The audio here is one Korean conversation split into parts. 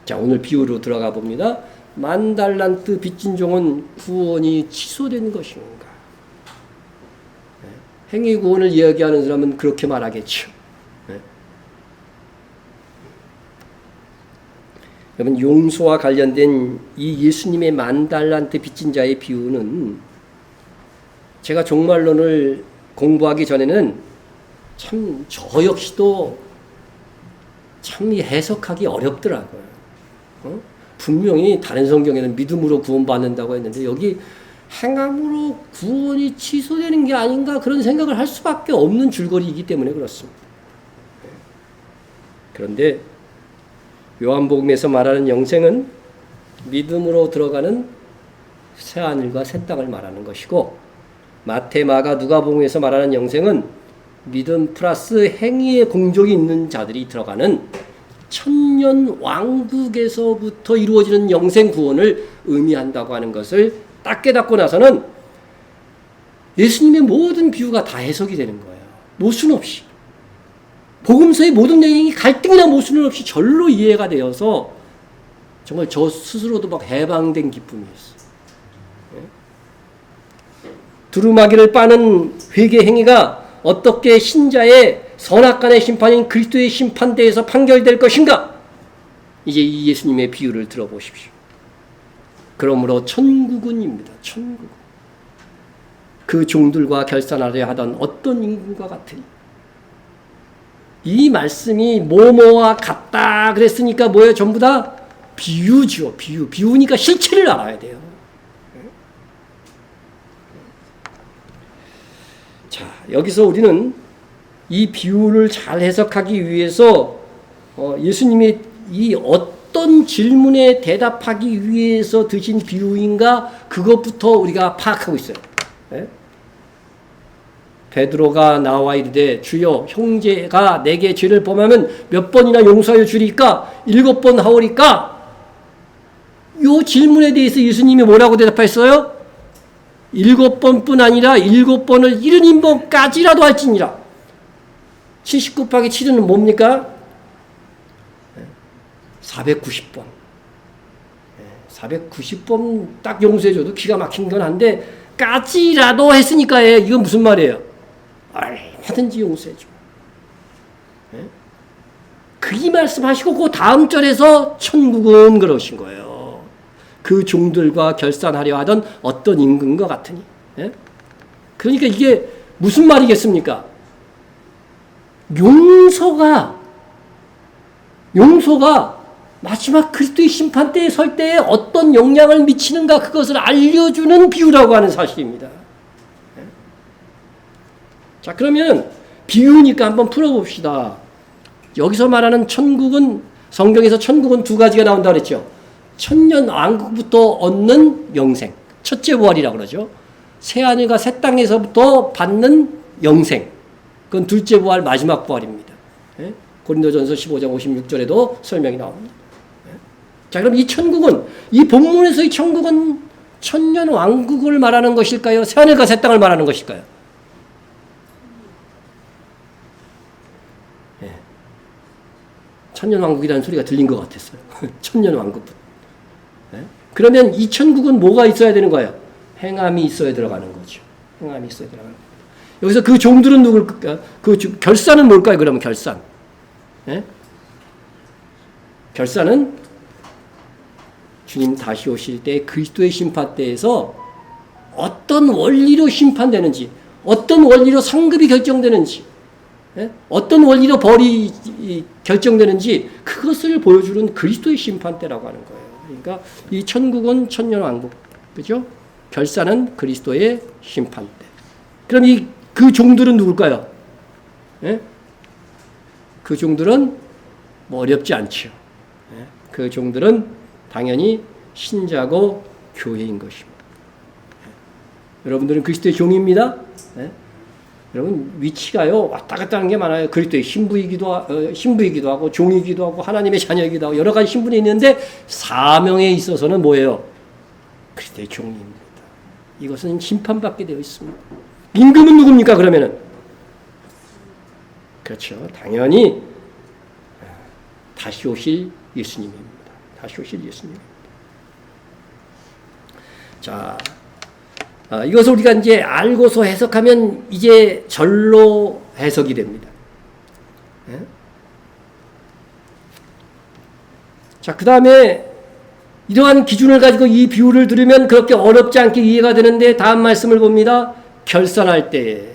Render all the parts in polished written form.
자, 오늘 비유로 들어가 봅니다. 10,000달란트 빚진 종은 구원이 취소된 것인가? 행위 구원을 이야기하는 사람은 그렇게 말하겠죠. 여러분, 용서와 관련된 이 예수님의 10,000달란트 빚진 자의 비유는 제가 종말론을 공부하기 전에는 참 저 역시도 참 해석하기 어렵더라고요. 분명히 다른 성경에는 믿음으로 구원받는다고 했는데 여기 행함으로 구원이 취소되는 게 아닌가 그런 생각을 할 수밖에 없는 줄거리이기 때문에 그렇습니다. 그런데 요한복음에서 말하는 영생은 믿음으로 들어가는 새하늘과 새 땅을 말하는 것이고, 마태, 마가, 누가복음에서 말하는 영생은 믿음 플러스 행위의 공적이 있는 자들이 들어가는 천년 왕국에서부터 이루어지는 영생 구원을 의미한다고 하는 것을 딱 깨닫고 나서는 예수님의 모든 비유가 다 해석이 되는 거예요. 모순 없이. 복음서의 모든 내용이 갈등이나 모순 없이 절로 이해가 되어서 정말 저 스스로도 막 해방된 기쁨이었어요. 두루마기를 빠는 회개 행위가 어떻게 신자의 선악간의 심판인 그리스도의 심판대에서 판결될 것인가? 이제 이 예수님의 비유를 들어보십시오. 그러므로 천국은입니다. 천국은. 그 종들과 결산하려 하던 어떤 임금과 같으니. 이 말씀이 뭐뭐와 같다 그랬으니까 뭐예요? 전부 다 비유죠. 비유. 비유니까 실체를 알아야 돼요. 자, 여기서 우리는 이 비유를 잘 해석하기 위해서 예수님이 이 어떤 질문에 대답하기 위해서 드신 비유인가 그것부터 우리가 파악하고 있어요. 네? 베드로가 나와 이르되 주여 형제가 내게 죄를 범하면 몇 번이나 용서하여 주리까? 7번 하오리까? 이 질문에 대해서 예수님이 뭐라고 대답했어요? 7번뿐 아니라 7번을 70번까지라도 할지니라. 70 곱하기 7은 뭡니까? 490번. 490번 딱 용서해줘도 기가 막힌 건 한데 까지라도 했으니까 이건 무슨 말이에요? 얼마든지 용서해줘. 그 이 말씀하시고 그 다음 절에서 천국은 그러신 거예요. 그 종들과 결산하려 하던 어떤 임금과 같으니. 그러니까 이게 무슨 말이겠습니까? 용서가 마지막 그리스도의 심판 때에 설 때에 어떤 영향을 미치는가 그것을 알려주는 비유라고 하는 사실입니다. 자, 그러면 비유니까 한번 풀어봅시다. 여기서 말하는 천국은, 성경에서 천국은 두 가지가 나온다 그랬죠. 천년 왕국부터 얻는 영생, 첫째 부활이라고 그러죠. 새하늘과 새 땅에서부터 받는 영생, 그건 둘째 부활, 마지막 부활입니다. 고린도전서 15장 56절에도 설명이 나옵니다. 자, 그럼 이 천국은, 이 본문에서의 천국은 천년 왕국을 말하는 것일까요? 새하늘과 새 땅을 말하는 것일까요? 천년 왕국이라는 소리가 들린 것 같았어요. 천년 왕국부터. 그러면 이 천국은 뭐가 있어야 되는 거예요? 행함이 있어야 들어가는 거죠. 행함이 있어야 들어가는 거예요. 여기서 그 종들은 누굴까? 그 결산은 뭘까요? 그러면 결산. 결산은 주님 다시 오실 때 그리스도의 심판 때에서 어떤 원리로 심판되는지, 어떤 원리로 상급이 결정되는지, 어떤 원리로 벌이 결정되는지 그것을 보여주는 그리스도의 심판 때라고 하는 거예요. 그러니까 이 천국은 천년 왕국, 그죠? 결산은 그리스도의 심판 때. 그럼 그 종들은 누굴까요? 그 종들은 뭐 어렵지 않죠. 그 종들은 당연히 신자고 교회인 것입니다. 여러분들은 그리스도의 종입니다. 여러분 위치가요 왔다 갔다 하는 게 많아요. 그리스도의 신부이기도 하고 종이기도 하고 하나님의 자녀이기도 하고 여러 가지 신분이 있는데 사명에 있어서는 뭐예요? 그리스도의 종입니다. 이것은 심판받게 되어 있습니다. 임금은 누굽니까 그러면은? 그렇죠. 당연히 다시 오실 예수님입니다. 다시 오실 예수님. 자, 이것을 우리가 이제 알고서 해석하면 이제 절로 해석이 됩니다. 예? 자, 그 다음에 이러한 기준을 가지고 이 비유를 들으면 그렇게 어렵지 않게 이해가 되는데 다음 말씀을 봅니다. 결산할 때.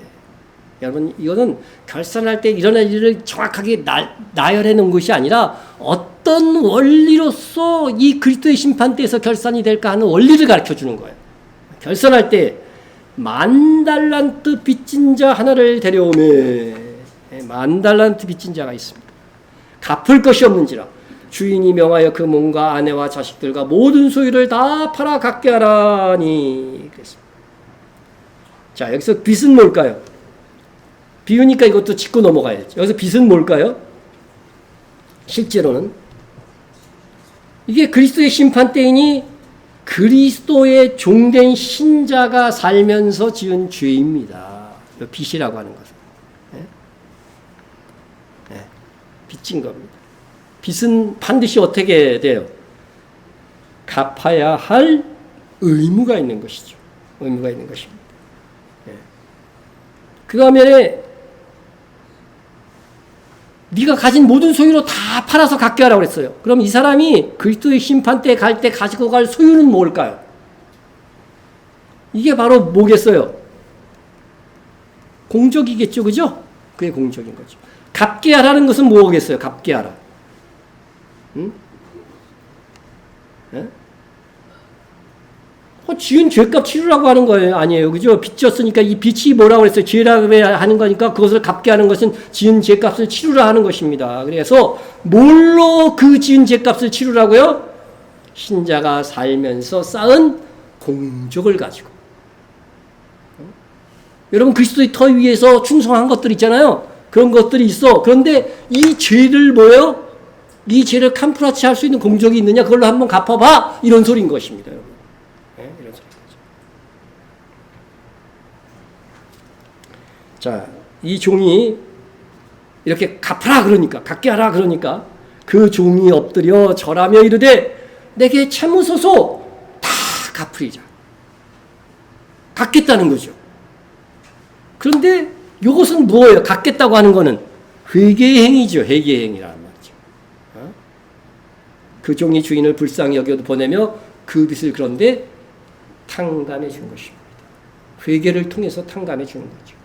여러분, 이거는 결산할 때 일어날 일을 정확하게 나열해 놓은 것이 아니라 어떤 원리로서 이 그리스도의 심판대에서 결산이 될까 하는 원리를 가르쳐 주는 거예요. 결산할 때 10,000달란트 빚진 자 하나를 데려오매. 10,000달란트 빚진 자가 있습니다. 갚을 것이 없는지라 주인이 명하여 그 몸과 아내와 자식들과 모든 소유를 다 팔아 갚게 하라니. 그랬습니다. 자, 여기서 빚은 뭘까요? 비유니까 이것도 짚고 넘어가야죠. 여기서 빚은 뭘까요? 실제로는 이게 그리스도의 심판 때이니 그리스도의 종된 신자가 살면서 지은 죄입니다. 빚이라고 하는 것은. 네? 네. 빚진 겁니다. 빚은 반드시 어떻게 돼요? 갚아야 할 의무가 있는 것이죠. 의무가 있는 것입니다. 네. 그 화면에 네가 가진 모든 소유로 다 팔아서 갚게 하라고 그랬어요. 그럼 이 사람이 그리스도의 심판 때 갈 때 가지고 갈 소유는 뭘까요? 이게 바로 뭐겠어요? 공적이겠죠, 그죠? 그게 공적인 거죠. 갚게 하라는 것은 뭐겠어요? 갚게 하라. 응? 네? 지은 죄값 치르라고 하는 거예요. 아니에요. 그죠? 빚 졌으니까 이 빚이 뭐라고 그랬어요? 죄라고 하는 거니까 그것을 갚게 하는 것은 지은 죄값을 치르라 하는 것입니다. 그래서 뭘로 그 지은 죄값을 치르라고요? 신자가 살면서 쌓은 공적을 가지고. 여러분 그리스도의 터 위에서 충성한 것들 있잖아요. 그런 것들이 있어. 그런데 이 죄를 뭐예요? 이 죄를 캄프라치 할 수 있는 공적이 있느냐? 그걸로 한번 갚아봐. 이런 소리인 것입니다. 여러분. 네, 이런 소리인 거죠. 자, 이 종이 이렇게 갚아라 그러니까, 갚게 하라 그러니까 그 종이 엎드려 절하며 이르되 내게 채무소서 다 갚으리자. 갚겠다는 거죠. 그런데 이것은 뭐예요? 갚겠다고 하는 거는 회개의 행위죠. 회개의 행위라는 말이죠. 그 종이 주인을 불쌍히 여겨 보내며 그 빚을 그런데 탕감해 준 것입니다. 회개를 통해서 탕감해 주는 거죠.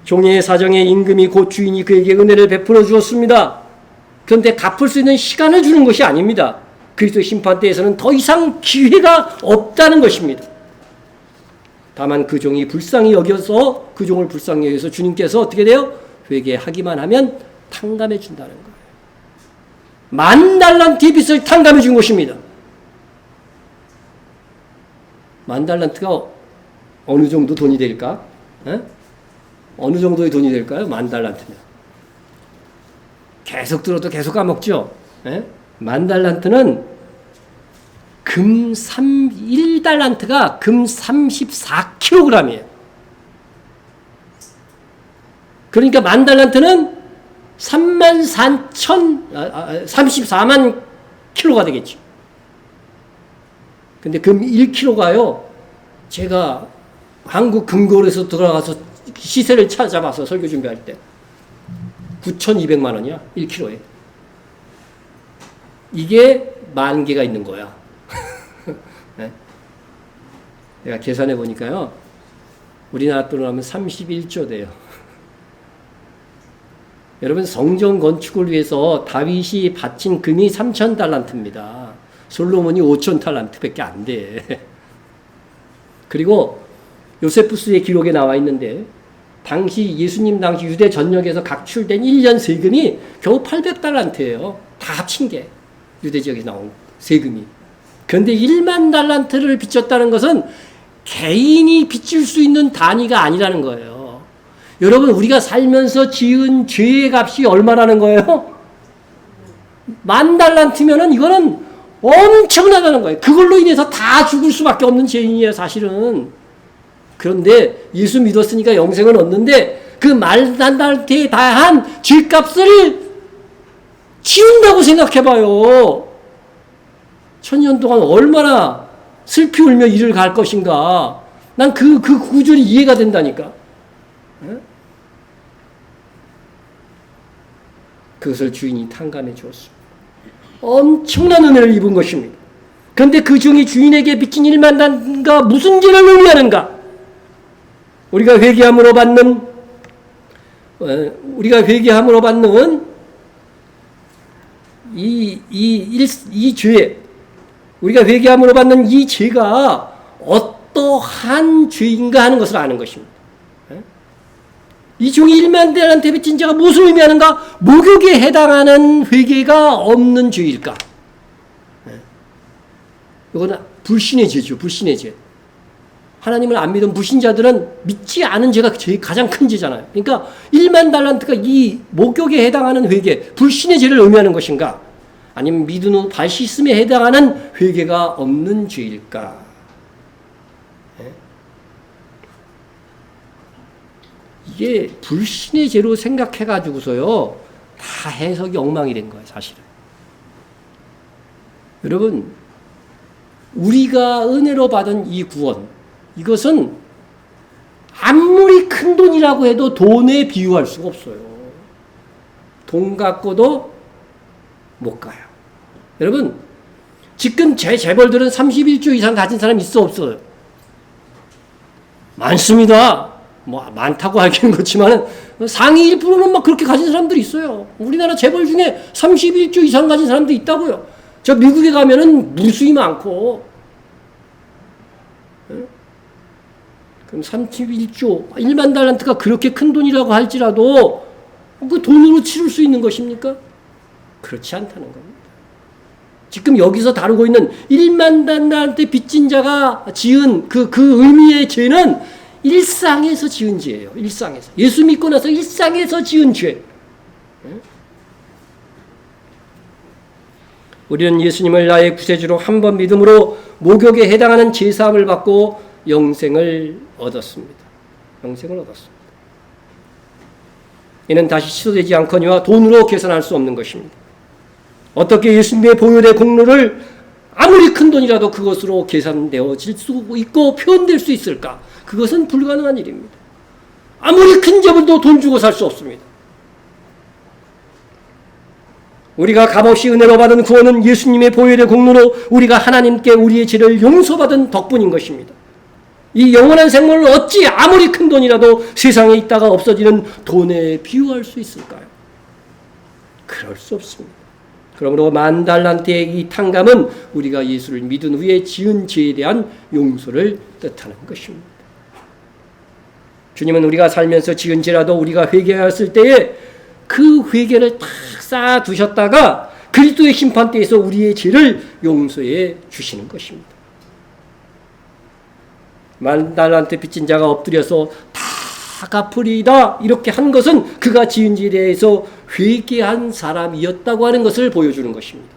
종의 사정에 임금이 곧 주인이 그에게 은혜를 베풀어 주었습니다. 그런데 갚을 수 있는 시간을 주는 것이 아닙니다. 그리스도의 심판대에서는 더 이상 기회가 없다는 것입니다. 다만 그 종이 불쌍히 여겨서 그 종을 불쌍히 여겨서 주님께서 어떻게 돼요? 회개하기만 하면 탕감해 준다는 거예요. 10,000달란트의 빚을 탕감해 준 것입니다. 10,000달란트가 어느 정도 돈이 될까? 에? 어느 정도의 돈이 될까요? 10,000달란트면. 계속 들어도 계속 까먹죠? 에? 10,000달란트는 금 1달란트가 금 34kg이에요. 그러니까 10,000달란트는 34만 킬로가 되겠죠. 근데 금 1kg가요, 제가 한국 금고에서 들어가서 시세를 찾아봐서 설교 준비할 때 9,200만 원이야, 1kg에. 이게 10,000개가 있는 거야. 네? 내가 계산해 보니까요, 우리나라 돈으로 하면 31조 돼요. 여러분, 성전 건축을 위해서 다윗이 바친 금이 3,000달란트입니다. 솔로몬이 5,000달란트밖에 안 돼. 그리고 요세푸스의 기록에 나와 있는데, 당시 예수님 당시 유대 전역에서 각출된 1년 세금이 겨우 800달란트예요. 다 합친 게 유대 지역에서 나온 세금이. 그런데 10,000달란트를 빚졌다는 것은 개인이 빚질 수 있는 단위가 아니라는 거예요. 여러분, 우리가 살면서 지은 죄의 값이 얼마라는 거예요? 10,000달란트면은 이거는 엄청나다는 거예요. 그걸로 인해서 다 죽을 수밖에 없는 죄인이에요, 사실은. 그런데 예수 믿었으니까 영생은 얻는데 그 10,000달란트에 다한 죄값을 지운다고 생각해봐요. 1000년 동안 얼마나 슬피 울며 이를 갈 것인가. 난 그 구절이 이해가 된다니까. 그것을 주인이 탕감해 주었습니다. 엄청난 은혜를 입은 것입니다. 그런데 그 종이 주인에게 빚진 1만 단가 무슨 죄를 의미하는가? 우리가 회개함으로 받는 이 죄, 우리가 회개함으로 받는 이 죄가 어떠한 죄인가 하는 것을 아는 것입니다. 이 종이 1만 대한테 빚진 자가 무엇을 의미하는가? 목욕에 해당하는 회개가 없는 죄일까? 이거는 불신의 죄죠. 불신의 죄. 하나님을 안 믿은 불신자들은 믿지 않은 죄가 가장 큰 죄잖아요. 그러니까 1만 달란트가 이 목욕에 해당하는 회개, 불신의 죄를 의미하는 것인가? 아니면 믿은 후 발 씻음에 해당하는 회개가 없는 죄일까? 이게 불신의 죄로 생각해가지고서요, 다 해석이 엉망이 된 거예요, 사실은. 여러분, 우리가 은혜로 받은 이 구원, 이것은 아무리 큰 돈이라고 해도 돈에 비유할 수가 없어요. 돈 갖고도 못 가요. 여러분, 지금 제 재벌들은 31조 이상 가진 사람 있어 없어요? 많습니다. 뭐 많다고 하기는 그렇지만 상위 1%는 막 그렇게 가진 사람들이 있어요. 우리나라 재벌 중에 31조 이상 가진 사람도 있다고요. 저 미국에 가면은 무수히 많고. 그럼 31조 1만 달란트가 그렇게 큰 돈이라고 할지라도 그 돈으로 치를 수 있는 것입니까? 그렇지 않다는 겁니다. 지금 여기서 다루고 있는 1만 달란트 빚진 자가 지은 그 의미의 죄는 일상에서 지은 죄예요. 일상에서. 예수 믿고 나서 일상에서 지은 죄. 우리는 예수님을 나의 구세주로 한 번 믿음으로 목욕에 해당하는 제사함을 받고 영생을 얻었습니다. 영생을 얻었습니다. 이는 다시 취소되지 않거니와 돈으로 계산할 수 없는 것입니다. 어떻게 예수님의 보혈의 공로를 아무리 큰 돈이라도 그것으로 계산되어질 수 있고 표현될 수 있을까? 그것은 불가능한 일입니다. 아무리 큰 재물도 돈 주고 살 수 없습니다. 우리가 값없이 은혜로 받은 구원은 예수님의 보혈의 공로로 우리가 하나님께 우리의 죄를 용서받은 덕분인 것입니다. 이 영원한 생명을 어찌 아무리 큰 돈이라도 세상에 있다가 없어지는 돈에 비유할 수 있을까요? 그럴 수 없습니다. 그러므로 10,000달란트의 이 탕감은 우리가 예수를 믿은 후에 지은 죄에 대한 용서를 뜻하는 것입니다. 주님은 우리가 살면서 지은 죄라도 우리가 회개하였을 때에 그 회개를 탁 쌓아두셨다가 그리스도의 심판대에서 우리의 죄를 용서해 주시는 것입니다. 10,000달란트 빚진 자가 엎드려서 다 갚으리이다 이렇게 한 것은 그가 지은 죄에 대해서 회개한 사람이었다고 하는 것을 보여주는 것입니다.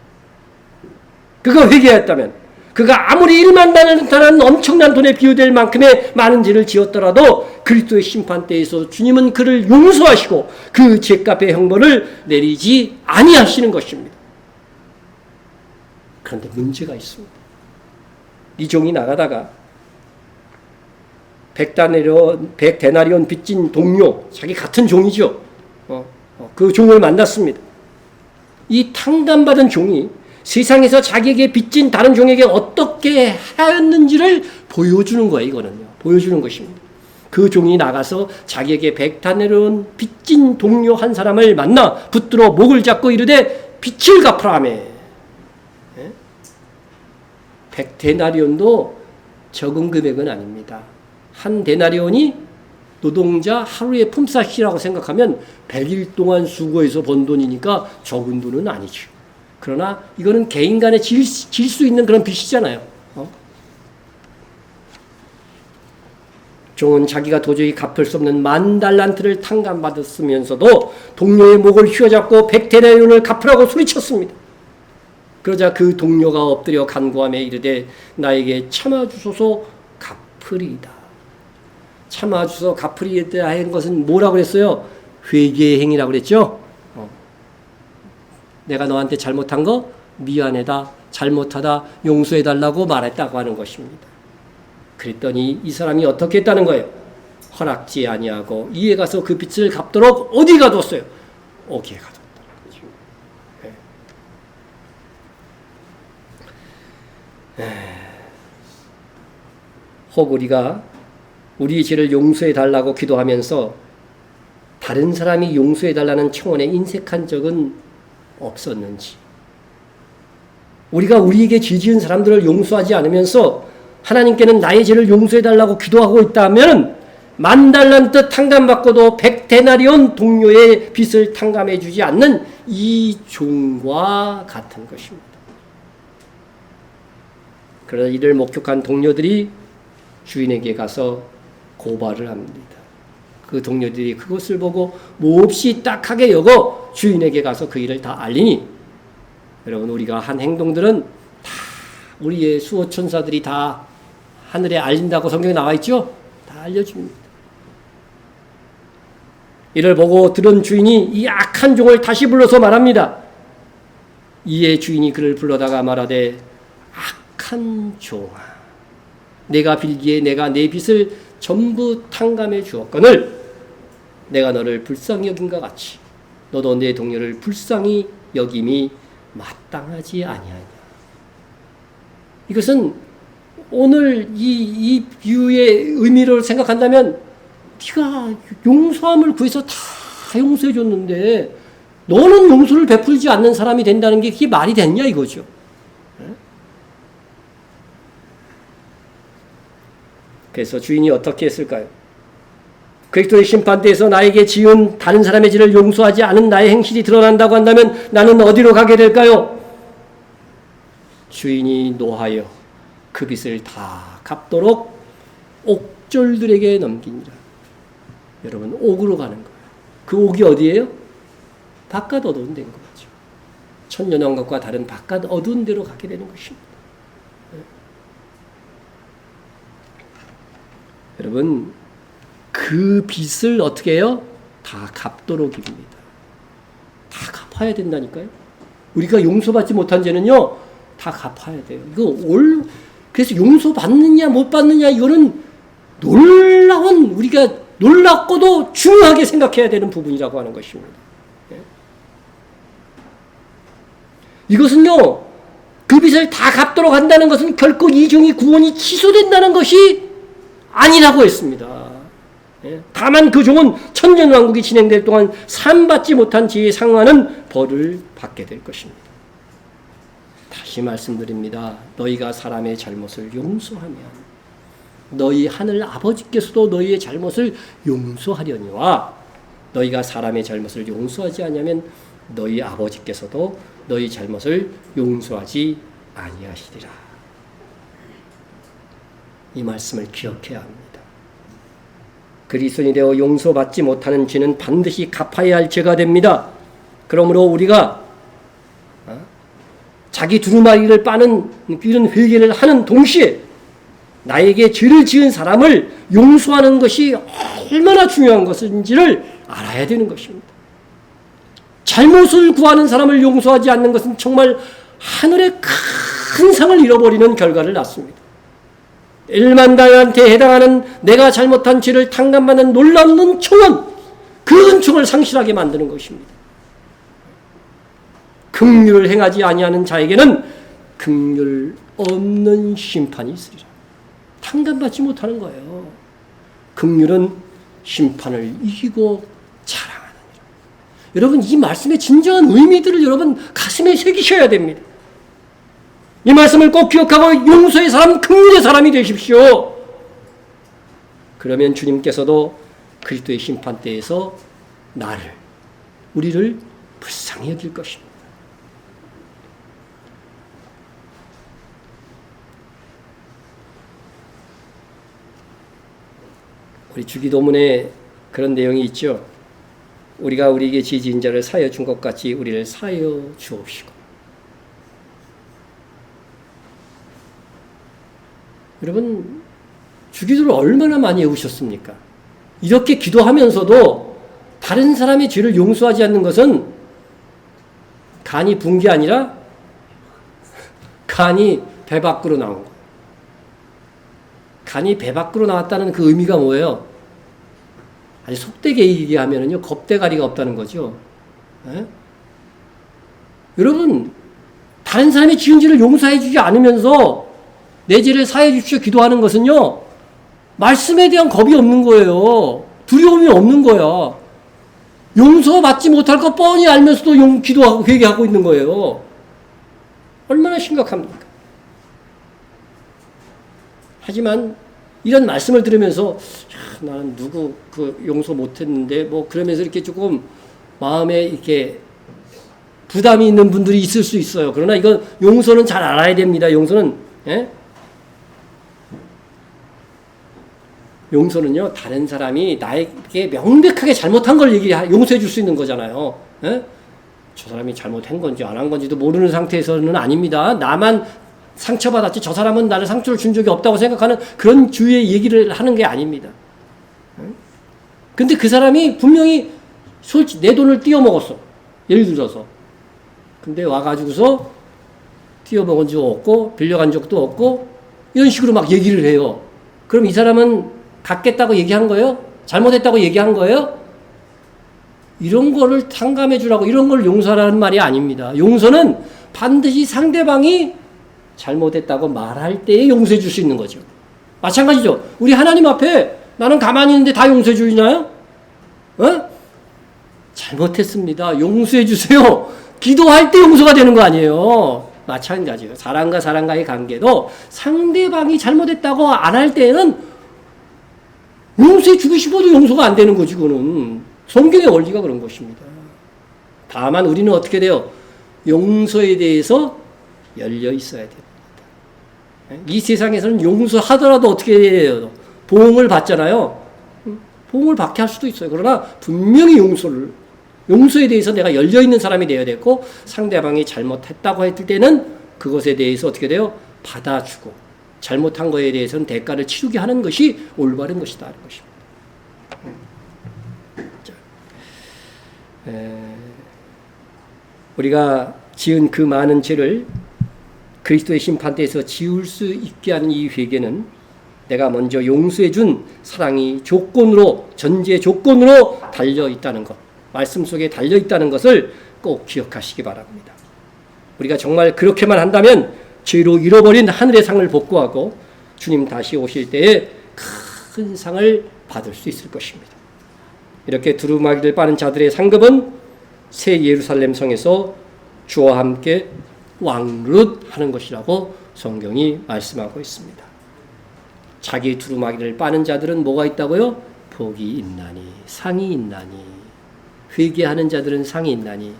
그가 회개했다면 그가 아무리 10,000달란트라는 엄청난 돈에 비유될 만큼의 많은 죄를 지었더라도 그리스도의 심판대에서 주님은 그를 용서하시고 그 죄값의 형벌을 내리지 아니하시는 것입니다. 그런데 문제가 있습니다. 이 종이 나가다가 100데나리온 빚진 동료, 자기 같은 종이죠. 그 종을 만났습니다. 이 탕감받은 종이 세상에서 자기에게 빚진 다른 종에게 어떻게 하였는지를 보여주는 거예요. 이거는요. 보여주는 것입니다. 그 종이 나가서 자기에게 100데나리온 빚진 동료 한 사람을 만나 붙들어 목을 잡고 이르되 빚을 갚으라 하매. 100데나리온도 적은 금액은 아닙니다. 한 데나리온이 노동자 하루의 품삯이라고 생각하면 100일 동안 수고해서 번 돈이니까 적은 돈은 아니죠. 그러나 이거는 개인 간에 질 수 있는 그런 빚이잖아요. 종은 자기가 도저히 갚을 수 없는 10,000달란트를 탕감받았으면서도 동료의 목을 휘어잡고 100데나리온을 갚으라고 소리쳤습니다. 그러자 그 동료가 엎드려 간구하며 이르되 나에게 참아주소서 갚으리이다. 참아주소서 갚으리이다 하는 것은 뭐라고 그랬어요? 회개의 행위라고 그랬죠? 내가 너한테 잘못한 거 미안하다, 잘못하다, 용서해달라고 말했다고 하는 것입니다. 그랬더니 이 사람이 어떻게 했다는 거예요? 허락지 아니하고 이에 가서 그 빚을 갚도록 어디 가뒀어요? 오기에 가뒀다는 거죠. 혹 우리가 우리 죄를 용서해달라고 기도하면서 다른 사람이 용서해달라는 청원에 인색한 적은 없었는지, 우리가 우리에게 죄 지은 사람들을 용서하지 않으면서 하나님께는 나의 죄를 용서해달라고 기도하고 있다면 $10,000 탕감받고도 100데나리온 동료의 빚을 탕감해주지 않는 이 종과 같은 것입니다. 그러나 이를 목격한 동료들이 주인에게 가서 고발을 합니다. 그 동료들이 그것을 보고 몹시 딱하게 여겨 주인에게 가서 그 일을 다 알리니, 여러분 우리가 한 행동들은 다 우리의 수호천사들이 다 하늘에 알린다고 성경에 나와 있죠? 다 알려줍니다. 이를 보고 들은 주인이 이 악한 종을 다시 불러서 말합니다. 이에 주인이 그를 불러다가 말하되, 악한 종아, 내가 빌기에 내가 내 빚을 전부 탕감해 주었거늘 내가 너를 불쌍히 여긴과 같이 너도 내 동료를 불쌍히 여김이 마땅하지 아니하냐. 이것은 오늘 이 비유의 의미를 생각한다면, 네가 용서함을 구해서 다 용서해 줬는데 너는 용서를 베풀지 않는 사람이 된다는 게 그게 말이 됐냐 이거죠. 그래서 주인이 어떻게 했을까요? 그리스도의 심판대에서 나에게 지은 다른 사람의 죄를 용서하지 않은 나의 행실이 드러난다고 한다면 나는 어디로 가게 될까요? 주인이 노하여 그 빚을 다 갚도록 옥졸들에게 넘기니라. 여러분, 옥으로 가는 거예요. 그 옥이 어디예요? 바깥 어두운 데인 거죠. 천년왕국과 다른 바깥 어두운 데로 가게 되는 것입니다. 여러분, 그 빚을 어떻게 해요? 다 갚도록입니다. 다 갚아야 된다니까요. 우리가 용서받지 못한 죄는요, 다 갚아야 돼요. 그래서 용서받느냐 못 받느냐 이거는 우리가 놀랍고도 중요하게 생각해야 되는 부분이라고 하는 것입니다. 이것은요, 그 빚을 다 갚도록 한다는 것은 결코 이 종의 구원이 취소된다는 것이 아니라고 했습니다. 다만 그 종은 천년왕국이 진행될 동안 산받지 못한 죄에 상하는 벌을 받게 될 것입니다. 다시 말씀드립니다. 너희가 사람의 잘못을 용서하면 너희 하늘 아버지께서도 너희의 잘못을 용서하려니와 너희가 사람의 잘못을 용서하지 않으면 너희 아버지께서도 너희 잘못을 용서하지 아니하시리라. 이 말씀을 기억해야 합니다. 그리스도인이 되어 용서받지 못하는 죄는 반드시 갚아야 할 죄가 됩니다. 그러므로 우리가 자기 두루마리를 빠는 이런 회개를 하는 동시에 나에게 죄를 지은 사람을 용서하는 것이 얼마나 중요한 것인지를 알아야 되는 것입니다. 잘못을 구하는 사람을 용서하지 않는 것은 정말 하늘의 큰 상을 잃어버리는 결과를 낳습니다. 1만 달러한테 해당하는 내가 잘못한 죄를 탕감받는 놀라운 은총은 그 은총을 상실하게 만드는 것입니다. 긍휼을 행하지 아니하는 자에게는 긍휼 없는 심판이 있으리라. 탕감받지 못하는 거예요. 긍휼은 심판을 이기고 자랑하느니라. 여러분, 이 말씀의 진정한 의미들을 여러분 가슴에 새기셔야 됩니다. 이 말씀을 꼭 기억하고 용서의 사람, 긍휼의 사람이 되십시오. 그러면 주님께서도 그리스도의 심판대에서 우리를 불쌍히 여길 것입니다. 우리 주기도문에 그런 내용이 있죠. 우리가 우리에게 죄 지은 자를 사하여 준 것 같이 우리를 사하여 주옵시고. 여러분, 주기도를 얼마나 많이 외우셨습니까? 이렇게 기도하면서도 다른 사람의 죄를 용서하지 않는 것은 간이 분 게 아니라 간이 배 밖으로 나온 거예요. 간이 배 밖으로 나왔다는 그 의미가 뭐예요? 아주 속되게 얘기하면은요, 겁대가리가 없다는 거죠. 에? 여러분, 다른 사람의 지은 죄를 용서해 주지 않으면서 내 죄를 사해 주십시오 기도하는 것은요, 말씀에 대한 겁이 없는 거예요. 두려움이 없는 거야. 용서받지 못할 거 뻔히 알면서도 기도하고 회개하고 있는 거예요. 얼마나 심각합니까? 하지만 이런 말씀을 들으면서 나는 누구 용서 못했는데 뭐 그러면서 이렇게 조금 마음에 이렇게 부담이 있는 분들이 있을 수 있어요. 그러나 이건 용서는 잘 알아야 됩니다. 용서는 용서는요, 다른 사람이 나에게 명백하게 잘못한 걸 용서해 줄 수 있는 거잖아요. 저 사람이 잘못한 건지 안 한 건지도 모르는 상태에서는 아닙니다. 나만 상처받았지 저 사람은 나를 상처를 준 적이 없다고 생각하는 그런 주의의 얘기를 하는 게 아닙니다. 근데 그 사람이 분명히 솔직히 내 돈을 띄어먹었어. 예를 들어서. 근데 와가지고서 띄어먹은 적 없고 빌려간 적도 없고 이런 식으로 막 얘기를 해요. 그럼 이 사람은 갚겠다고 얘기한 거예요? 잘못했다고 얘기한 거예요? 이런 거를 상감해 주라고 이런 걸 용서하라는 말이 아닙니다. 용서는 반드시 상대방이 잘못했다고 말할 때에 용서해 줄 수 있는 거죠. 마찬가지죠. 우리 하나님 앞에 나는 가만히 있는데 다 용서해 주시나요? 잘못했습니다. 용서해 주세요. 기도할 때 용서가 되는 거 아니에요. 마찬가지예요. 사람과 사람과의 관계도 상대방이 잘못했다고 안 할 때는 용서해 주고 싶어도 용서가 안 되는 거지. 그거는 성경의 원리가 그런 것입니다. 다만 우리는 어떻게 돼요? 용서에 대해서 열려 있어야 됩니다. 이 세상에서는 용서하더라도 어떻게 해요? 보응을 받잖아요. 보응을 받게 할 수도 있어요. 그러나 분명히 용서에 대해서 내가 열려 있는 사람이 되어야 되고 상대방이 잘못했다고 했을 때는 그것에 대해서 어떻게 돼요? 받아주고 잘못한 거에 대해서는 대가를 치르게 하는 것이 올바른 것이다 하는 것입니다. 우리가 지은 그 많은 죄를 그리스도의 심판대에서 지울 수 있게 하는 이 회개는 내가 먼저 용서해 준 사랑이 전제 조건으로 달려 있다는 것, 말씀 속에 달려 있다는 것을 꼭 기억하시기 바랍니다. 우리가 정말 그렇게만 한다면 죄로 잃어버린 하늘의 상을 복구하고 주님 다시 오실 때에 큰 상을 받을 수 있을 것입니다. 이렇게 두루마기를 빠는 자들의 상급은 새 예루살렘 성에서 주와 함께 왕노릇하는 것이라고 성경이 말씀하고 있습니다. 자기 두루마기를 빠는 자들은 뭐가 있다고요? 복이 있나니, 상이 있나니, 회개하는 자들은 상이 있나니,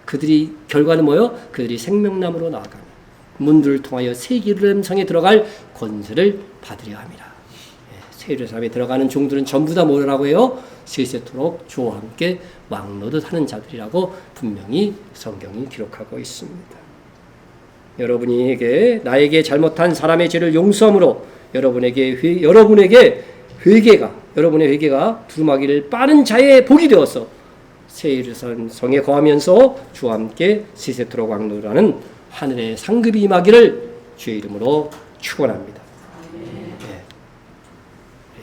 그들이 결과는 뭐요? 그들이 생명나무로 나아가며 문들을 통하여 새 예루살렘 성에 들어갈 권세를 받으려 함이라. 새 예루살렘에 들어가는 종들은 전부 다 뭐라고 해요? 세세토록 주와 함께 왕노릇하는 자들이라고 분명히 성경이 기록하고 있습니다. 여러분에게 나에게 잘못한 사람의 죄를 용서함으로 여러분의 회개가 두루마기를 빠는 자의 복이 되어서 새 예루살렘 성에 거하면서 주와 함께 세세토록 왕노릇하는 하늘의 상급이 임하기를 주의 이름으로 축원합니다.